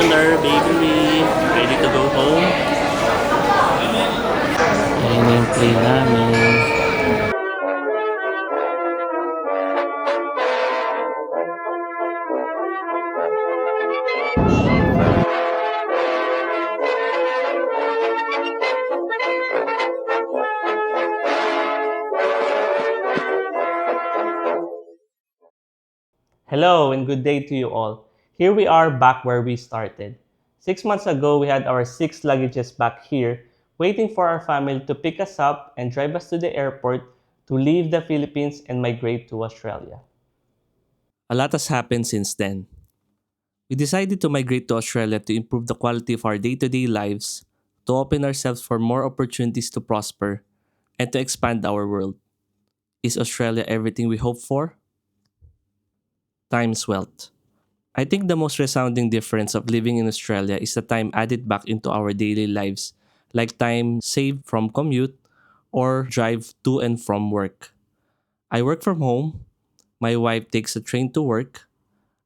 stroller, baby. Ready to go home. Ayan na yung play namin. Hello and good day to you all. Here we are back where we started. 6 months ago, we had our 6 luggages back here, waiting for our family to pick us up and drive us to the airport to leave the Philippines and migrate to Australia. A lot has happened since then. We decided to migrate to Australia to improve the quality of our day-to-day lives, to open ourselves for more opportunities to prosper, and to expand our world. Is Australia everything we hope for? Time's wealth. I think the most resounding difference of living in Australia is the time added back into our daily lives, like time saved from commute or drive to and from work. I work from home, my wife takes a train to work,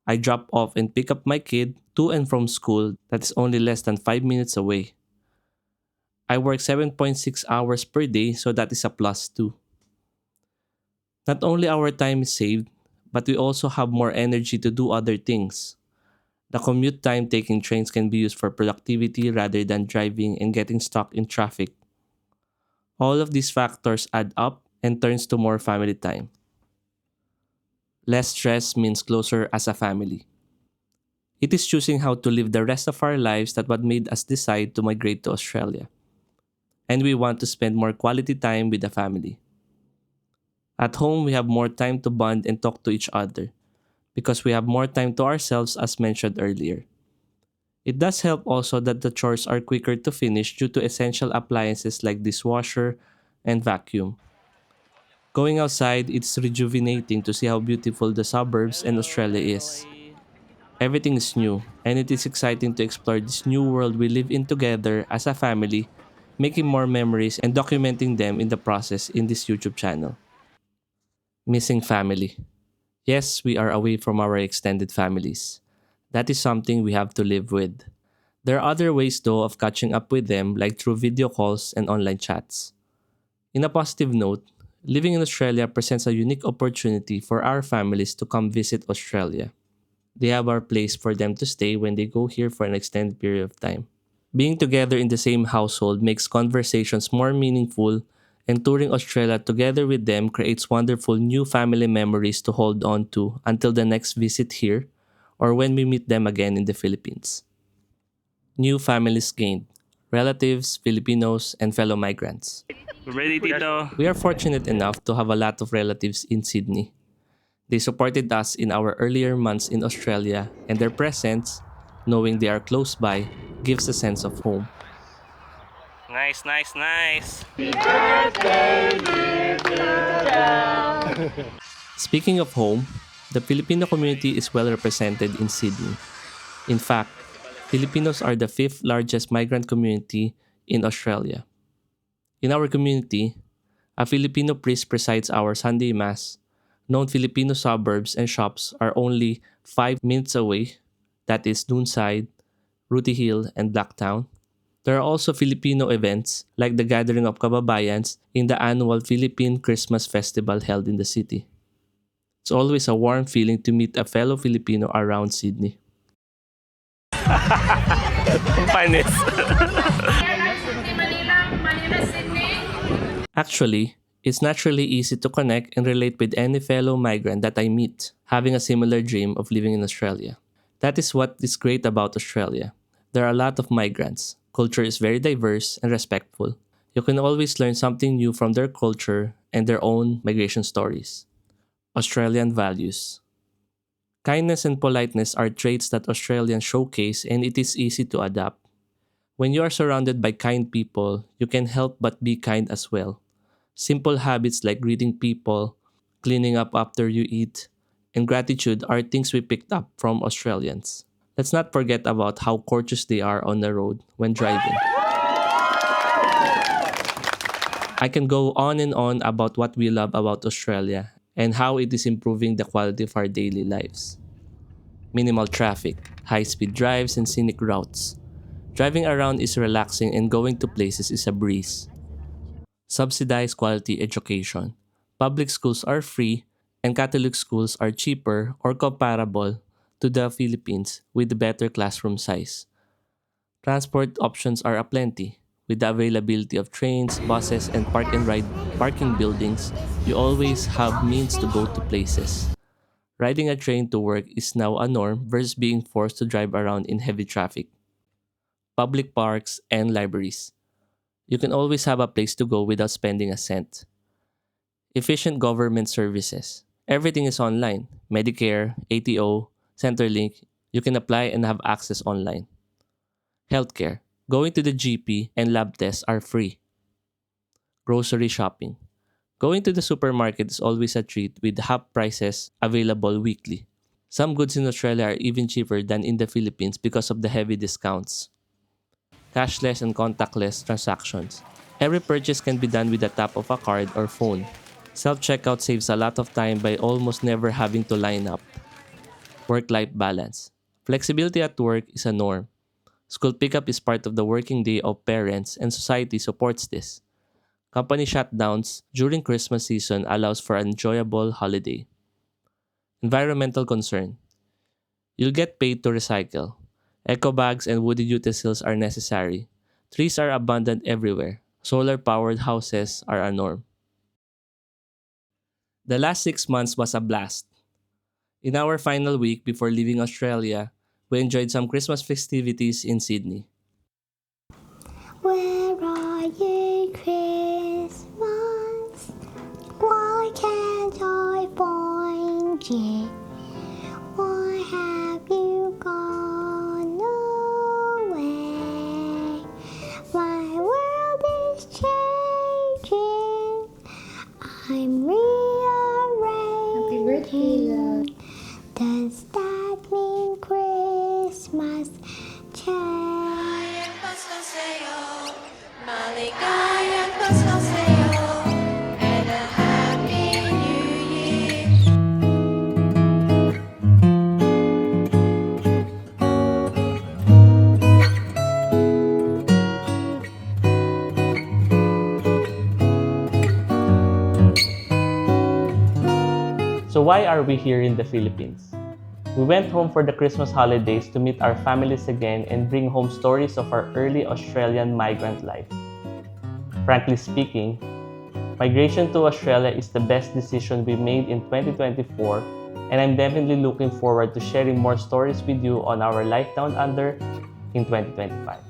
I drop off and pick up my kid to and from school that is only less than 5 minutes away. I work 7.6 hours per day, so that is a plus too. Not only our time is saved, but we also have more energy to do other things. The commute time taking trains can be used for productivity rather than driving and getting stuck in traffic. All of these factors add up and turns to more family time. Less stress means closer as a family. It is choosing how to live the rest of our lives that what made us decide to migrate to Australia. And we want to spend more quality time with the family. At home, we have more time to bond and talk to each other because we have more time to ourselves as mentioned earlier. It does help also that the chores are quicker to finish due to essential appliances like dishwasher and vacuum. Going outside, it's rejuvenating to see how beautiful the suburbs and Australia is. Everything is new, and it is exciting to explore this new world we live in together as a family, making more memories and documenting them in the process in this YouTube channel. Missing family. Yes, we are away from our extended families. That is something we have to live with. There are other ways though of catching up with them like through video calls and online chats. In a positive note, living in Australia presents a unique opportunity for our families to come visit Australia. They have our place for them to stay when they go here for an extended period of time. Being together in the same household makes conversations more meaningful, and touring Australia together with them creates wonderful new family memories to hold on to until the next visit here or when we meet them again in the Philippines. New families gained: relatives, Filipinos, and fellow migrants. Ready, Tito? We are fortunate enough to have a lot of relatives in Sydney. They supported us in our earlier months in Australia, and their presence, knowing they are close by, gives a sense of home. Nice, nice, nice. Speaking of home, the Filipino community is well represented in Sydney. In fact, Filipinos are the fifth largest migrant community in Australia. In our community, a Filipino priest presides our Sunday Mass. Known Filipino suburbs and shops are only 5 minutes away, that is Noonside, Rooty Hill, and Blacktown. There are also Filipino events like the Gathering of Kababayans in the annual Philippine Christmas Festival held in the city. It's always a warm feeling to meet a fellow Filipino around Sydney. Panis. Actually, it's naturally easy to connect and relate with any fellow migrant that I meet, having a similar dream of living in Australia. That is what is great about Australia. There are a lot of migrants. Culture is very diverse and respectful. You can always learn something new from their culture and their own migration stories. Australian values. Kindness and politeness are traits that Australians showcase, and it is easy to adapt. When you are surrounded by kind people, you can help but be kind as well. Simple habits like greeting people, cleaning up after you eat, and gratitude are things we picked up from Australians. Let's not forget about how courteous they are on the road when driving. I can go on and on about what we love about Australia and how it is improving the quality of our daily lives. minimal traffic, high-speed drives, and scenic routes. Driving around is relaxing and going to places is a breeze. Subsidized quality education. Public schools are free and Catholic schools are cheaper or comparable to the Philippines with better classroom size. Transport options are aplenty. With the availability of trains, buses, and park and ride parking buildings, you always have means to go to places. Riding a train to work is now a norm versus being forced to drive around in heavy traffic. Public parks and libraries. You can always have a place to go without spending a cent. Efficient government services. Everything is online. Medicare, ATO, Centerlink. You can apply and have access online. Healthcare. Going to the GP and lab tests are free. Grocery shopping. Going to the supermarket is always a treat with half prices available weekly. Some goods in Australia are even cheaper than in the Philippines because of the heavy discounts. Cashless and contactless transactions. Every purchase can be done with the tap of a card or phone. Self-checkout saves a lot of time by almost never having to line up. Work-life balance. Flexibility at work is a norm. School pickup is part of the working day of parents and society supports this. Company shutdowns during Christmas season allows for an enjoyable holiday. Environmental concern. You'll get paid to recycle. Eco bags and wooden utensils are necessary. Trees are abundant everywhere. Solar-powered houses are a norm. The last 6 months was a blast. In our final week before leaving Australia, we enjoyed some Christmas festivities in Sydney. Where are you, Christmas? Why can't I find you? Why have you gone away? My world is changing. I'm rearranging. Does that mean Christmas change? Maligayang Pasko sa'yo and a Happy New Year. So why are we here in the Philippines? We went home for the Christmas holidays to meet our families again and bring home stories of our early Australian migrant life. Frankly speaking, migration to Australia is the best decision we made in 2024, and I'm definitely looking forward to sharing more stories with you on our life down under in 2025.